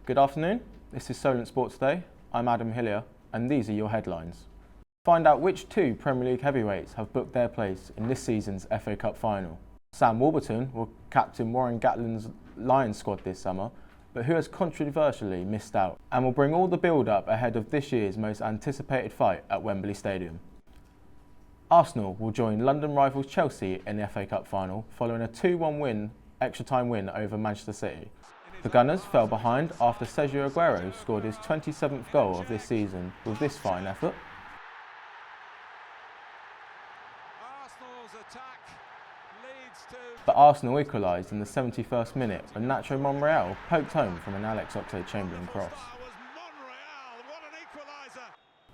Good afternoon, this is Solent Sport Today. I'm Adam Hillier and these are your headlines. Find out which two Premier League heavyweights have booked their place in this season's FA Cup final. Sam Warburton will captain Warren Gatland's Lions squad this summer, but who has controversially missed out, and will bring all the build-up ahead of this year's most anticipated fight at Wembley Stadium. Arsenal will join London rivals Chelsea in the FA Cup final following a 2-1 extra time win over Manchester City. The Gunners fell behind after Sergio Aguero scored his 27th goal of this season with this fine effort. But Arsenal equalised in the 71st minute when Nacho Monreal poked home from an Alex Oxlade-Chamberlain cross.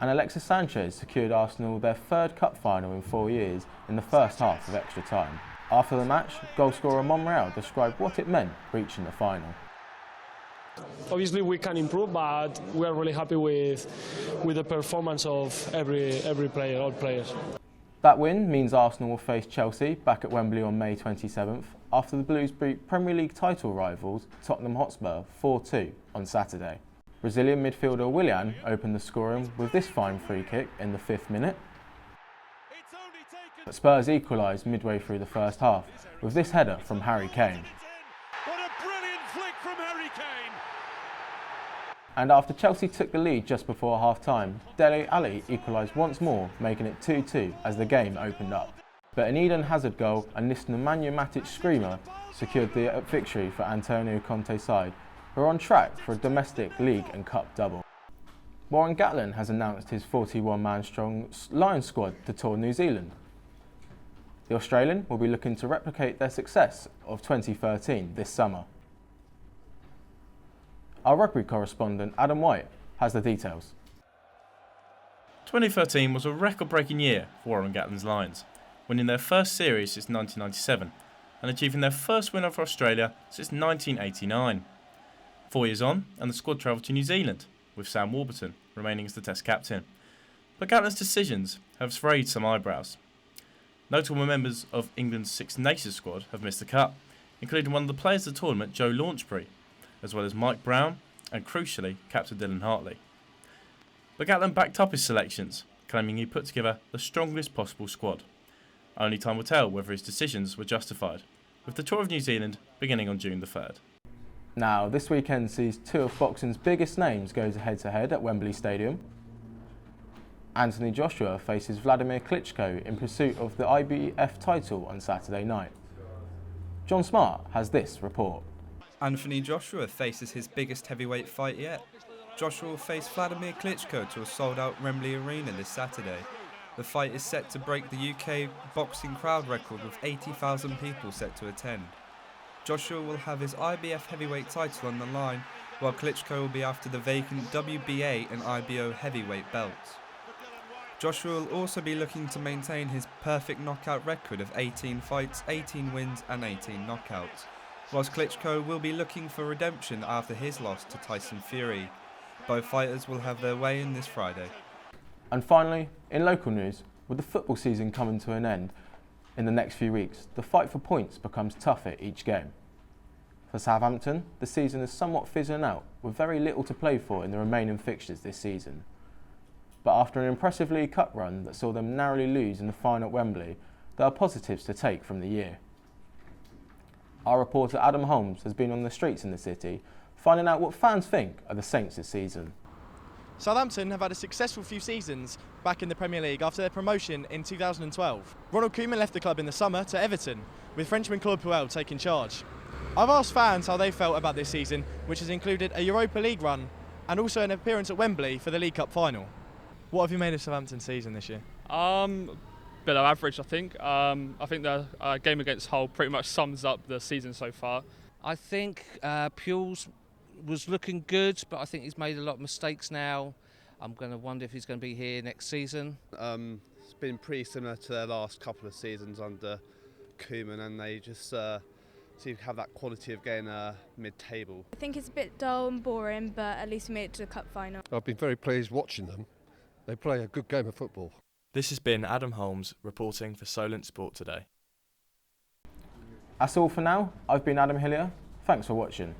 And Alexis Sanchez secured Arsenal their third cup final in 4 years in the first half of extra time. After the match, goalscorer Monreal described what it meant reaching the final. Obviously we can improve, but we are really happy with the performance of every player, all players. That win means Arsenal will face Chelsea back at Wembley on May 27th after the Blues beat Premier League title rivals Tottenham Hotspur 4-2 on Saturday. Brazilian midfielder Willian opened the scoring with this fine free kick in the 5th minute. But Spurs equalised midway through the first half with this header from Harry Kane. What a brilliant flick from Harry Kane! And after Chelsea took the lead just before half-time, Dele Alli equalised once more, making it 2-2 as the game opened up. But an Eden Hazard goal and this Nemanja Matic screamer secured the victory for Antonio Conte's side, who are on track for a domestic league and cup double. Warren Gatland has announced his 41-man strong Lions squad to tour New Zealand. The Australian will be looking to replicate their success of 2013 this summer. Our rugby correspondent Adam Whyte has the details. 2013 was a record-breaking year for Warren Gatland's Lions, winning their first series since 1997 and achieving their first win over Australia since 1989. 4 years on, and the squad travelled to New Zealand, with Sam Warburton remaining as the Test captain. But Gatland's decisions have raised some eyebrows. Notable members of England's Six Nations squad have missed the cut, including one of the players of the tournament, Joe Launchbury, as well as Mike Brown and, crucially, captain Dylan Hartley. But Gatland backed up his selections, claiming he put together the strongest possible squad. Only time will tell whether his decisions were justified, with the tour of New Zealand beginning on June the 3rd. Now, this weekend sees two of boxing's biggest names go head-to-head at Wembley Stadium. Anthony Joshua faces Vladimir Klitschko in pursuit of the IBF title on Saturday night. John Smart has this report. Anthony Joshua faces his biggest heavyweight fight yet. Joshua will face Vladimir Klitschko to a sold-out Wembley Arena this Saturday. The fight is set to break the UK boxing crowd record with 80,000 people set to attend. Joshua will have his IBF heavyweight title on the line, while Klitschko will be after the vacant WBA and IBO heavyweight belts. Joshua will also be looking to maintain his perfect knockout record of 18 fights, 18 wins and 18 knockouts, whilst Klitschko will be looking for redemption after his loss to Tyson Fury. Both fighters will have their weigh in this Friday. And finally, in local news, with the football season coming to an end in the next few weeks, the fight for points becomes tougher each game. For Southampton, the season is somewhat fizzling out, with very little to play for in the remaining fixtures this season. But after an impressive League Cup run that saw them narrowly lose in the final at Wembley, there are positives to take from the year. Our reporter Adam Holmes has been on the streets in the city, finding out what fans think of the Saints this season. Southampton have had a successful few seasons back in the Premier League after their promotion in 2012. Ronald Koeman left the club in the summer to Everton, with Frenchman Claude Puel taking charge. I've asked fans how they felt about this season, which has included a Europa League run and also an appearance at Wembley for the League Cup final. What have you made of Southampton's season this year? Below average, I think. I think the game against Hull pretty much sums up the season so far. I think Puel's was looking good, but I think he's made a lot of mistakes now. I'm going to wonder if he's going to be here next season. It's been pretty similar to their last couple of seasons under Koeman, and they just seem to have that quality of getting mid-table. I think it's a bit dull and boring, but at least we made it to the cup final. I've been very pleased watching them. They play a good game of football. This has been Adam Holmes reporting for Solent Sport Today. That's all for now. I've been Adam Hillier. Thanks for watching.